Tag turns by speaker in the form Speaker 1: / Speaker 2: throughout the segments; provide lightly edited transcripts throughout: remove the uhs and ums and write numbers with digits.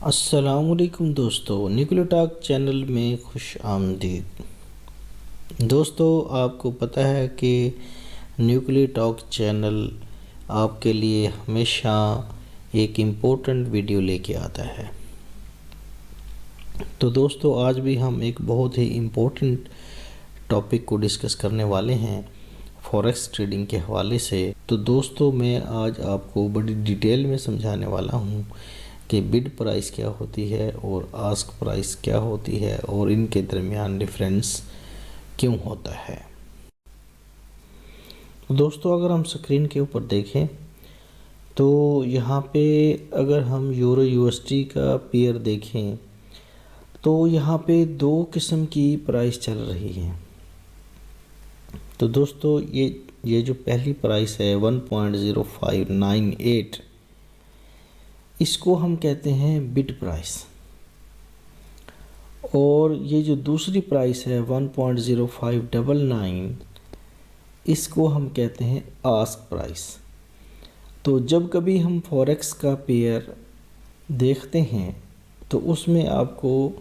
Speaker 1: अस्सलामुअलैकुम दोस्तों, nucleo talk channel में खुश आमदीद। दोस्तों, आपको पता है कि न्यूक्लियो टॉक चैनल आपके लिए हमेशा एक इम्पोर्टेंट वीडियो लेके आता है। तो दोस्तों, आज भी हम एक बहुत ही इम्पोर्टेंट टॉपिक को डिस्कस करने वाले हैं फॉरेक्स ट्रेडिंग के हवाले से। तो दोस्तों, मैं आज आपको बड़ी डिटेल में समझाने वाला हूँ कि बिड प्राइस क्या होती है और आस्क प्राइस क्या होती है और इनके दरमियान डिफरेंस क्यों होता है। दोस्तों, अगर हम स्क्रीन के ऊपर देखें तो यहाँ पे अगर हम यूरो यूएसडी का पेयर देखें तो यहाँ पे दो किस्म की प्राइस चल रही है। तो दोस्तों, ये जो पहली प्राइस है 1.0598, इसको हम कहते हैं बिड प्राइस। और ये जो दूसरी प्राइस है 1.0599, इसको हम कहते हैं आस्क प्राइस। तो जब कभी हम फॉरेक्स का पेयर देखते हैं तो उसमें आपको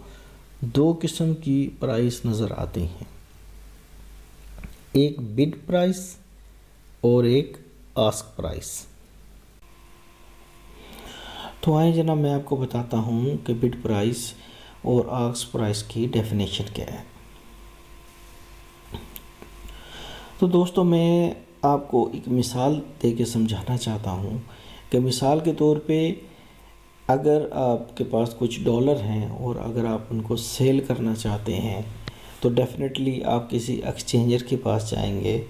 Speaker 1: दो किस्म की प्राइस नज़र आती हैं, एक बिड प्राइस और एक आस्क प्राइस। तो आइए जनाब, मैं आपको बताता हूँ कि बिड प्राइस और आस्क प्राइस की डेफिनेशन क्या है। तो दोस्तों, मैं आपको एक मिसाल दे के समझाना चाहता हूँ कि मिसाल के तौर पे अगर आपके पास कुछ डॉलर हैं और अगर आप उनको सेल करना चाहते हैं तो डेफिनेटली आप किसी एक्सचेंजर के पास जाएंगे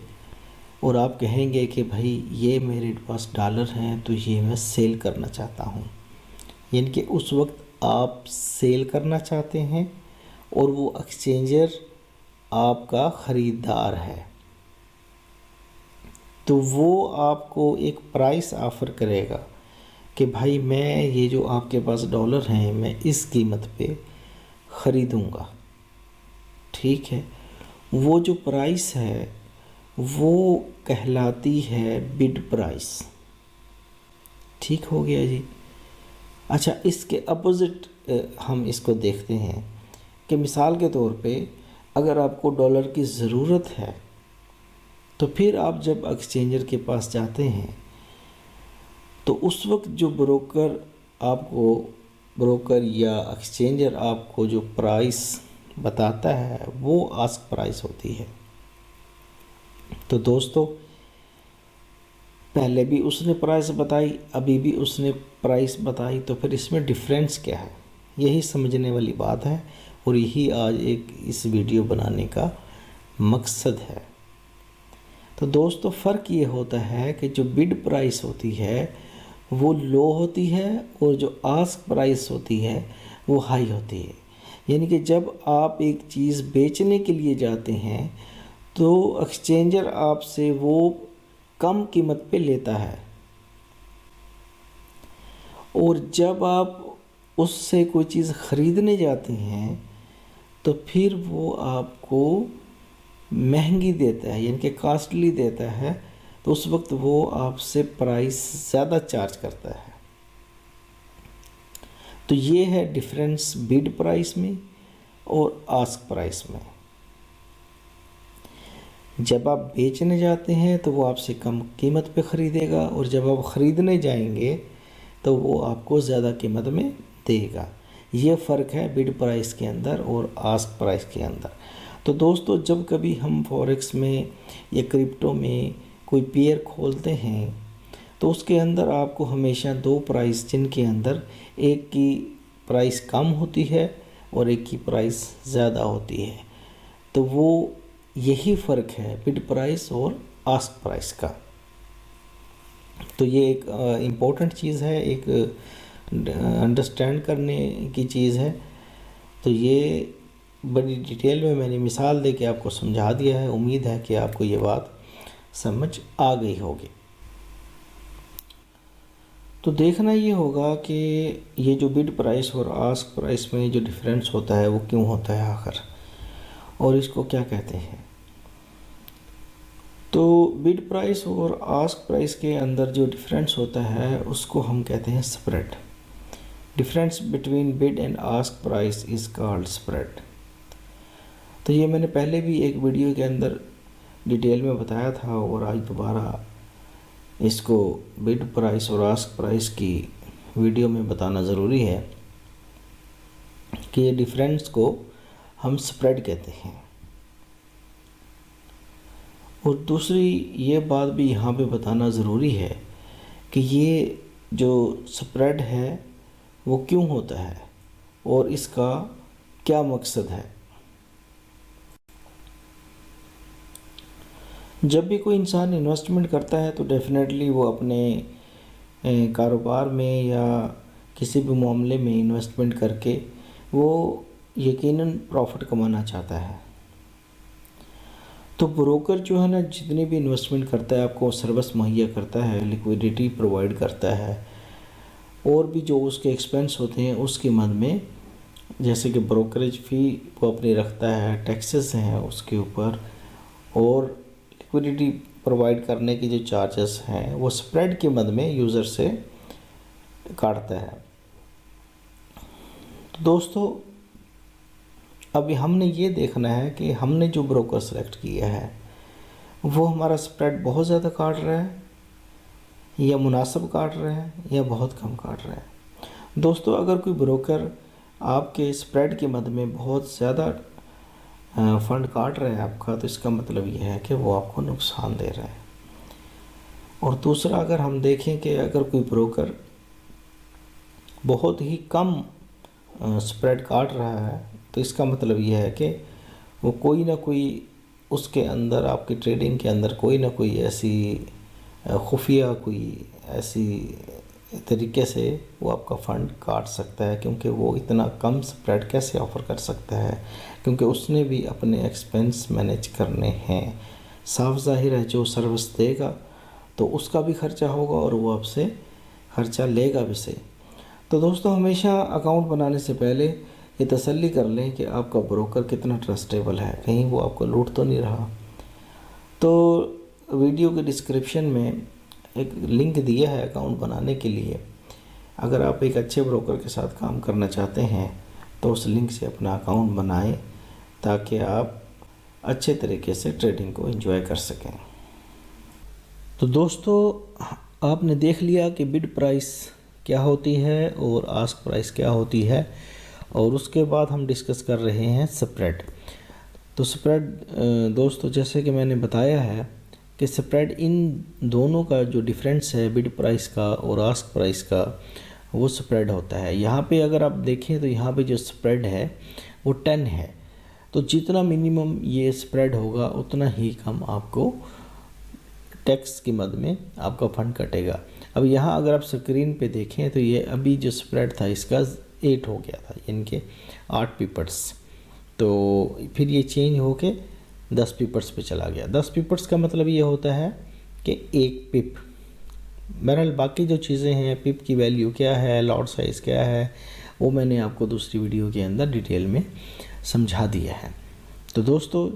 Speaker 1: और आप कहेंगे कि भाई ये मेरे पास डॉलर हैं तो ये मैं सेल करना चाहता हूँ। यानी कि उस वक्त आप सेल करना चाहते हैं और वो एक्सचेंजर आपका ख़रीदार है, तो वो आपको एक प्राइस ऑफ़र करेगा कि भाई मैं ये जो आपके पास डॉलर हैं मैं इस कीमत पे ख़रीदूँगा। ठीक है, वो जो प्राइस है वो कहलाती है बिड प्राइस। ठीक हो गया जी। अच्छा, इसके अपोज़िट हम इसको देखते हैं कि मिसाल के तौर पे अगर आपको डॉलर की ज़रूरत है तो फिर आप जब एक्सचेंजर के पास जाते हैं तो उस वक्त जो ब्रोकर या एक्सचेंजर आपको जो प्राइस बताता है वो आस्क प्राइस होती है। तो दोस्तों, पहले भी उसने प्राइस बताई, अभी भी उसने प्राइस बताई, तो फिर इसमें डिफरेंस क्या है, यही समझने वाली बात है और यही आज इस वीडियो बनाने का मकसद है। तो दोस्तों, फ़र्क ये होता है कि जो बिड प्राइस होती है वो लो होती है और जो आस्क प्राइस होती है वो हाई होती है। यानी कि जब आप एक चीज़ बेचने के लिए जाते हैं तो एक्सचेंजर आपसे वो कम कीमत पे लेता है और जब आप उससे कोई चीज़ ख़रीदने जाते हैं तो फिर वो आपको महंगी देता है, यानी कि कॉस्टली देता है। तो उस वक्त वो आपसे प्राइस ज़्यादा चार्ज करता है। तो ये है डिफरेंस बिड प्राइस में और आस्क प्राइस में। जब आप बेचने जाते हैं तो वो आपसे कम कीमत पे ख़रीदेगा और जब आप ख़रीदने जाएंगे तो वो आपको ज़्यादा कीमत में देगा। ये फ़र्क है बिड प्राइस के अंदर और आस्क प्राइस के अंदर। तो दोस्तों, जब कभी हम फॉरेक्स में या क्रिप्टो में कोई पेयर खोलते हैं तो उसके अंदर आपको हमेशा दो प्राइस, जिनके अंदर एक की प्राइस कम होती है और एक की प्राइस ज़्यादा होती है। तो वो यही फ़र्क है बिड प्राइस और आस्क प्राइस का। तो ये एक इम्पोर्टेंट चीज़ है, एक अंडरस्टैंड करने की चीज़ है। तो ये बड़ी डिटेल में मैंने मिसाल दे के आपको समझा दिया है। उम्मीद है कि आपको ये बात समझ आ गई होगी। तो देखना ये होगा कि ये जो बिड प्राइस और आस्क प्राइस में जो डिफरेंस होता है वो क्यों होता है आखिर, और इसको क्या कहते हैं। तो बिड प्राइस और आस्क प्राइस के अंदर जो डिफरेंस होता है उसको हम कहते हैं spread. Difference between bid and ask price is called spread. तो ये मैंने पहले भी एक वीडियो के अंदर डिटेल में बताया था और आज दोबारा इसको बिड प्राइस और आस्क प्राइस की वीडियो में बताना ज़रूरी है कि ये डिफरेंस को हम स्प्रेड कहते हैं। और दूसरी ये बात भी यहाँ पे बताना ज़रूरी है कि ये जो स्प्रेड है वो क्यों होता है और इसका क्या मकसद है। जब भी कोई इंसान इन्वेस्टमेंट करता है तो डेफिनेटली वो अपने कारोबार में या किसी भी मामले में इन्वेस्टमेंट करके वो यकीनन प्रॉफिट कमाना चाहता है। तो ब्रोकर जो है ना, जितनी भी इन्वेस्टमेंट करता है आपको सर्विस मुहैया करता है, लिक्विडिटी प्रोवाइड करता है और भी जो उसके एक्सपेंस होते हैं उसकी मद में, जैसे कि ब्रोकरेज फ़ी वो अपनी रखता है, टैक्सेस हैं उसके ऊपर, और लिक्विडिटी प्रोवाइड करने की जो चार्जेस हैं वो स्प्रेड की मद में यूज़र से काटता है। तो दोस्तों अभी हमने ये देखना है कि हमने जो ब्रोकर सेलेक्ट किया है वो हमारा स्प्रेड बहुत ज़्यादा काट रहा है या मुनासिब काट रहा है या बहुत कम काट रहा है। दोस्तों अगर कोई ब्रोकर आपके स्प्रेड की मद में बहुत ज़्यादा फ़ंड काट रहा है आपका, तो इसका मतलब ये है कि वो आपको नुकसान दे रहा है। और दूसरा, अगर हम देखें कि अगर कोई ब्रोकर बहुत ही कम स्प्रेड काट रहा है, तो इसका मतलब ये है कि वो कोई ना कोई उसके अंदर, आपकी ट्रेडिंग के अंदर कोई ना कोई ऐसी खुफिया कोई ऐसी तरीके से वो आपका फ़ंड काट सकता है, क्योंकि वो इतना कम स्प्रेड कैसे ऑफ़र कर सकता है, क्योंकि उसने भी अपने एक्सपेंस मैनेज करने हैं। साफ ज़ाहिर है जो सर्विस देगा तो उसका भी ख़र्चा होगा और वो आपसे ख़र्चा लेगा भी से। तो दोस्तों हमेशा अकाउंट बनाने से पहले ये तसल्ली कर लें कि आपका ब्रोकर कितना ट्रस्टेबल है, कहीं वो आपको लूट तो नहीं रहा। तो वीडियो के डिस्क्रिप्शन में एक लिंक दिया है अकाउंट बनाने के लिए। अगर आप एक अच्छे ब्रोकर के साथ काम करना चाहते हैं तो उस लिंक से अपना अकाउंट बनाएं ताकि आप अच्छे तरीके से ट्रेडिंग को एंजॉय कर सकें। तो दोस्तों आपने देख लिया कि बिड प्राइस क्या होती है और आस्क प्राइस क्या होती है, और उसके बाद हम डिस्कस कर रहे हैं स्प्रेड। तो स्प्रेड दोस्तों जैसे कि मैंने बताया है कि स्प्रेड इन दोनों का जो डिफरेंस है बिड प्राइस का और आस्क प्राइस का, वो स्प्रेड होता है। यहाँ पे अगर आप देखें तो यहाँ पे जो स्प्रेड है वो 10 है। तो जितना मिनिमम ये स्प्रेड होगा उतना ही कम आपको टैक्स की मद में आपका फ़ंड कटेगा। अब यहाँ अगर आप स्क्रीन पे देखें तो ये अभी जो स्प्रेड था इसका 8 हो गया था, यानी कि 8 पिपर्स। तो फिर ये चेंज होके 10 पिपर्स पे चला गया। 10 पिपर्स का मतलब ये होता है कि 1 पिप। बहरहाल बाकी जो चीज़ें हैं, पिप की वैल्यू क्या है, लॉट साइज़ क्या है, वो मैंने आपको दूसरी वीडियो के अंदर डिटेल में समझा दिया है। तो दोस्तों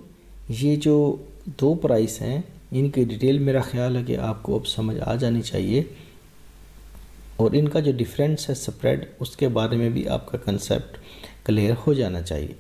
Speaker 1: ये जो दो प्राइस हैं इनकी डिटेल मेरा ख्याल है कि आपको अब समझ आ जानी चाहिए, और इनका जो डिफरेंस है स्प्रेड, उसके बारे में भी आपका कंसेप्ट क्लियर हो जाना चाहिए।